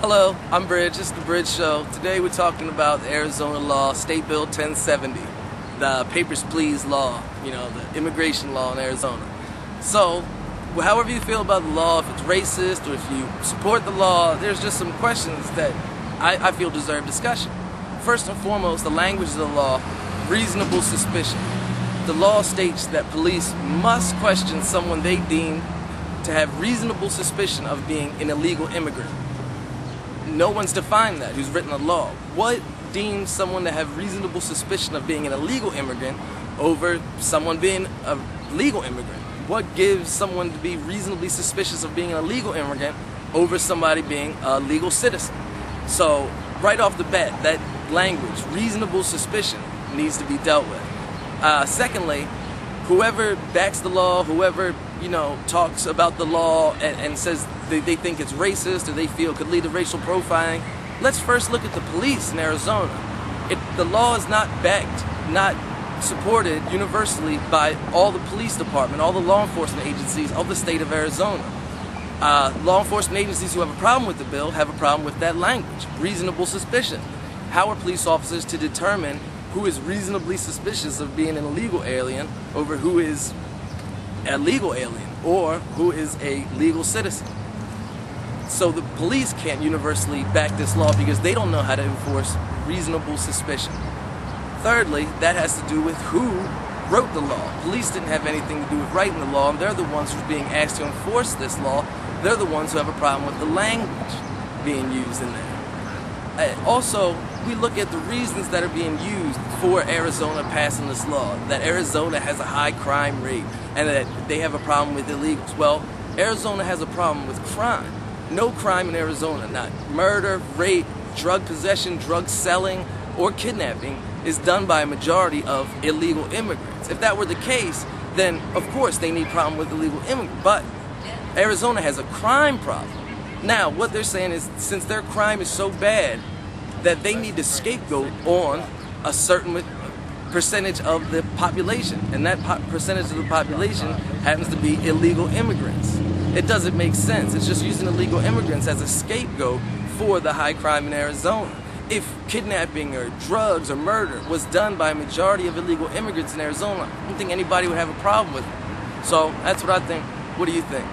Hello, I'm Bridge. It's the Bridge Show. Today we're talking about the Arizona law, State Bill 1070, the Papers, Please law, the immigration law in Arizona. So, however you feel about the law, if it's racist or if you support the law, there's just some questions that I feel deserve discussion. First and foremost, the language of the law, reasonable suspicion. The law states that police must question someone they deem to have reasonable suspicion of being an illegal immigrant. No one's defined that who's written the law. What deems someone to have reasonable suspicion of being an illegal immigrant over someone being a legal immigrant? What gives someone to be reasonably suspicious of being an illegal immigrant over somebody being a legal citizen? So right off the bat, that language, reasonable suspicion, needs to be dealt with. Secondly, whoever backs the law, whoever talks about the law and says they think it's racist or they feel could lead to racial profiling, let's first look at the police in Arizona. The law is not backed, not supported universally by all the police department, all the law enforcement agencies of the state of Arizona. Law enforcement agencies who have a problem with the bill have a problem with that language, reasonable suspicion. How are police officers to determine who is reasonably suspicious of being an illegal alien over who is a legal alien or who is a legal citizen? So the police can't universally back this law because they don't know how to enforce reasonable suspicion. Thirdly, that has to do with who wrote the law. Police didn't have anything to do with writing the law, and they're the ones who are being asked to enforce this law. They're the ones who have a problem with the language being used in there. Also, we look at the reasons that are being used for Arizona passing this law, that Arizona has a high crime rate and that they have a problem with illegals. Well, Arizona has a problem with crime. No crime in Arizona, not murder, rape, drug possession, drug selling, or kidnapping is done by a majority of illegal immigrants. If that were the case, then of course they need problem with illegal immigrants. But Arizona has a crime problem. Now, what they're saying is since their crime is so bad that they need to scapegoat on a certain percentage of the population, and that percentage of the population happens to be illegal immigrants. It doesn't make sense. It's just using illegal immigrants as a scapegoat for the high crime in Arizona. If kidnapping or drugs or murder was done by a majority of illegal immigrants in Arizona, I don't think anybody would have a problem with it. So that's what I think. What do you think?